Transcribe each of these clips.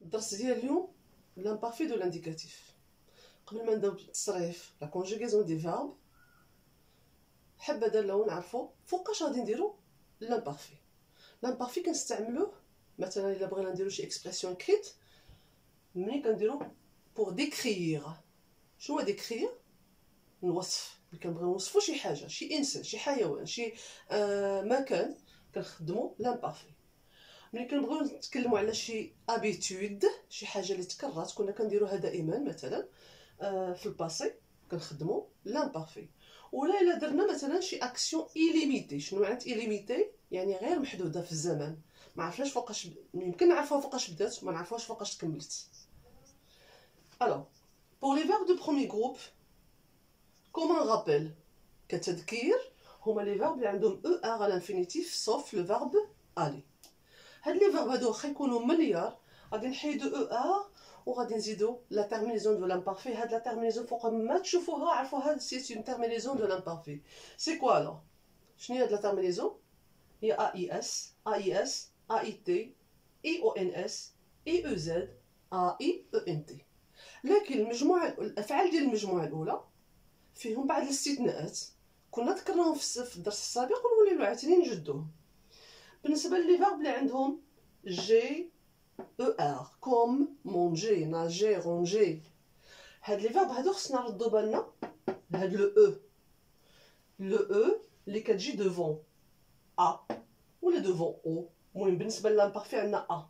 الدرس ديال اليوم l'imparfait de l'indicatif. قبل ما نبداو بالتصريف لا كونجوغيزون دي فيرب حابه لو نعرفوا فوقاش غادي نديرو l'imparfait. l'imparfait كنستعملوه مثلا الا بغينا نديرو شي اكسبرسيون كريت ملي كنديرو بور ديكريير. شنو هو ديكريير؟ نوصف، ملي كنبغيو نوصفو شي حاجه، شي انسان، شي حيوان، شي مكان، كنخدمو l'imparfait. ملي كنبغيو نتكلموا على شي ابيتود، شي حاجه اللي تكررات كنا كنديروها دائما مثلا في الباسي، كنخدموا l'imparfait. ولا الا درنا مثلا شي اكسيون إيليميتي. شنو معنات إيليميتي؟ يعني غير محدوده في الزمن، ما عرفناش فوقاش يمكن نعرفوها فوقاش بدات، ما نعرفوهاش فوقاش تكملت. Alors, pour les verbes de premier groupe, comme un rappel, كتذكير، هما لي فيرب اللي عندهم ER à l'infinitif sauf le verbe aller. هاد لي فيرب هادو واخا يكونوا مليار غادي نحيدو ER وغادي نزيدو لا terminaison de l'imparfait. هاد لا terminaison فوق ما تشوفوها عرفوها سي une terminaison de l'imparfait. C'est quoi alors؟ شنو هي هاد لا terminaison؟ هي AIS, AIS, AIT, IONS, IEZ, AIENT. لكن المجموعة الأفعال ديال المجموعة الأولى فيهم بعض الاستثناءات كنا ذكرناهم في الدرس السابق ونوليو عاوتاني نجدوهم. بالنسبة لي فيرب اللي عندهم جي ER كوم مونجي، ناجي، رونجي، هاد لي فيرب هادو خصنا نردو بالنا لهاد لو او اللي كتجي دوفون ا ولا دوفون او. المهم بالنسبة للامبارفي عندنا ا.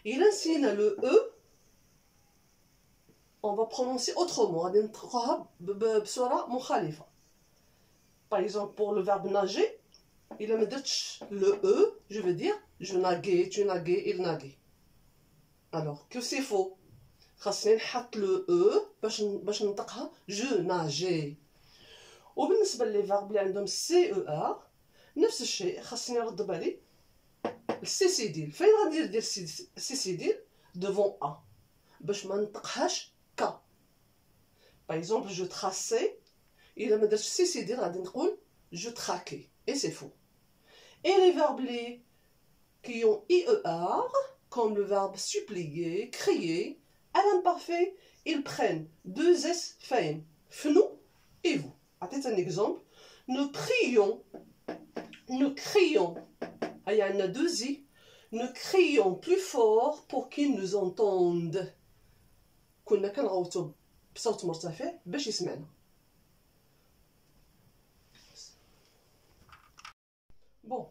إلا نسينا لو او on va prononcer autrement, غادي نطلقوها بصورة مخالفة. Par exemple pour le verbe nager, إلا ما درتش le e, je veux dire je naguais, tu naguais, il naguait. Alors que c'est faux. خاصني نحط le e باش ننطقها je nageais. وبالنسبة لي فيرب اللي عندهم CER نفس الشيء، خاصني نرد بالي السيسيديل. فين غندير دير السيسيديل؟ devant a باش ما نطقهاش ك. Par exemple je traçais، إلا ما درتش السيسيديل غادي نقول je traquais et c'est faux. Et les verbes qui ont IER, comme le verbe supplier, crier, à l'imparfait, ils prennent deux S faim, fnou et vous. Attendez un exemple. Nous crions, il y en a deux I, nous crions plus fort pour qu'ils nous entendent. كنا كنغوتو بصوت مرتفع باش يسمعنا. Bon,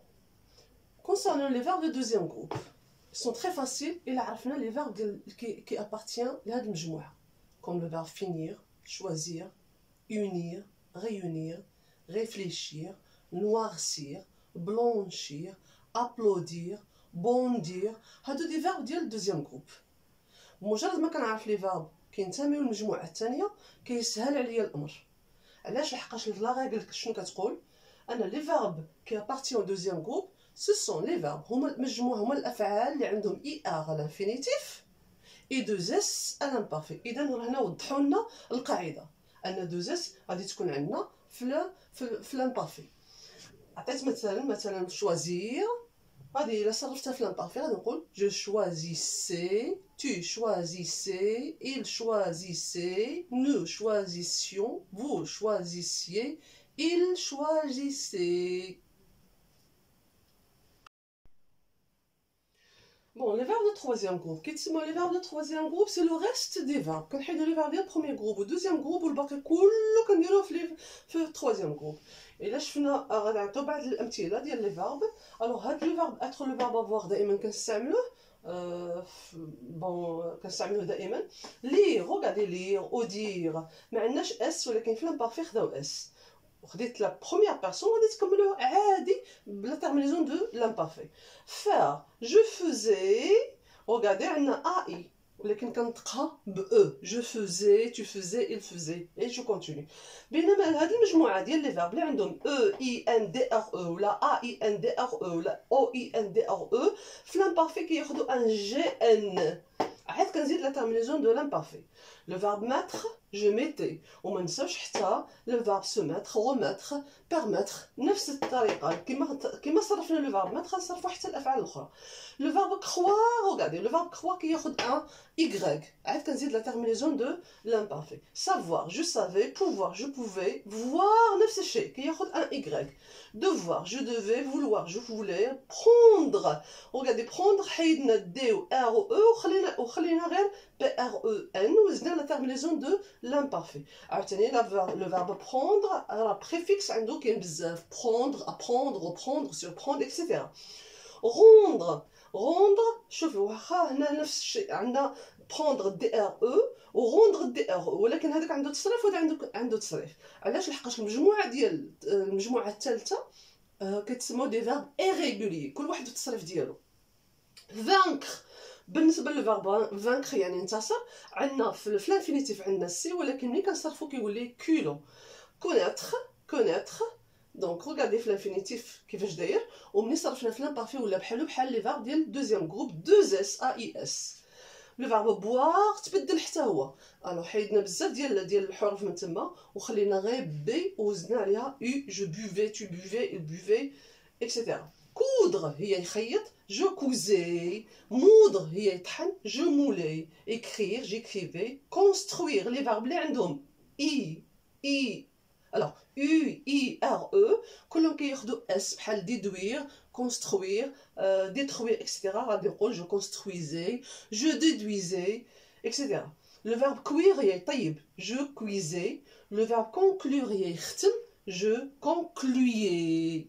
concernant les verbes de deuxième groupe, ils sont très faciles. Et là, on a les verbes qui appartiennent à la مجموعة, comme le verbe finir, choisir, unir, réunir, réfléchir, noircir, blanchir, applaudir, bondir. هادو des verbes ديال deuxième groupe. بمجرد ما كنعرف les verbes كينتميو للمجموعة الثانية كيسهل عليا الأمر. علاش؟ لحقاش لا ريغل شنو كتقول؟ أنا les verbes qui appartiennent au deuxième groupe ce sont les verbes هما المجموعة، هما الأفعال اللي عندهم IR à l'infinitif et deux S à l'imparfait. إذا هنا وضحوا لنا القاعدة أن deux S غادي تكون عندنا في l'imparfait. عطيت مثلا choisir، غادي إلا صرفتها في l'imparfait غادي نقول je choisissais، tu choisissais، il choisissait، nous choisissions، vous choisissiez، il choisissait. Bon, les verbes de troisième groupe. Les verbes de troisième groupe, c'est le reste des verbes. Quand on a les verbes du premier groupe ou deuxième groupe, ou le bac كله كنديروه في le troisième groupe. Et là, شفنا غادي نعطيو بعض الأمثلة ديال les verbes. Alors, هاد le verbe être, le verbe avoir دائما كنستعملوه. Bon, كنستعملوه دائما. Lire, regarder lire, ou dire. ما عندناش اس ولكن في l'imparfait خداو اس. وخديت لا بروميير بيرسون غادي تكملوه عادي بلا terminaison de l'imparfait. Faire, je faisais، regardez عندنا AI ولكن كنطقها ب E. Je faisais, tu faisais, il faisait et je continue. بينما هاد المجموعة ديال لي فيرب اللي عندهم EINDRE ولا AINDRE ولا OINDRE في l'imparfait كياخدو ان GN. عاد كنزيد لا terminaison de l'imparfait. Le verbe mettre جو ميتي. وما نساوش حتى لو فارب سو ماتر روماتر بيرماتر نفس الطريقه كيما صرفنا لو فارب ماتر غنصرفو حتى الافعال الاخرى. لو فارب كخوا رغادي لو فارب كخوا كياخد ان ايغريك عاد كنزيد لا تيرمينيزون دو لامبارفي. سافوار جو سافي بوفوار جو بوفي فوار نفس الشيء كياخد ان ايغريك. devoir je devais vouloir je voulais prendre. regardez prendre حيدنا دي و ار و او وخلينا غير بي ار او ان وزدنا لا تيرمينيزون دو لامبارفي. عاوتاني لو فيرب prendre راه بريفيكس عنده كاين بزاف prendre apprendre reprendre surprendre etc. rendre شوفوا واخا هنا نفس الشيء عندنا prendre دي ار او و rendre دي ار او ولكن هذاك عنده تصريف وهذا عنده تصريف. علاش؟ لحقاش المجموعه ديال المجموعه الثالثه كتسموا دي فيرب irréguliers كل واحد بالتصريف ديالو. vaincre بالنسبه للفيرب vaincre يعني انتصر عندنا في الانفينيتيف عندنا سي ولكن ملي كنصرفو كيقول لي كولو. connaître دونك regardez في الانفينيتيف كيفاش داير وملي صرفنا في لامبارفي ولا بحال لي فيرب ديال دوزيام جروب 2 اس اي اس. لو فيرب بوار تبدل حتى هو. الو حيدنا بزاف ديال الحروف من تما وخلينا غير بي وزدنا عليها او جو بوفي تو بوفي بوفي اكسيتيرا. كودر هي يخيط جو كوزي. مودر هي يطحن جو مولي. écrire j'écrivais. construire لي فيرب اللي عندهم اي الوغ U, I, R, E كلهم كياخدو اس بحال déduire, construire, détruire, etc. غادي نقول je construisais, je déduisais, etc. Le verbe cuire هي يطيب je cuisais. Le verbe conclure هي يختم je concluais.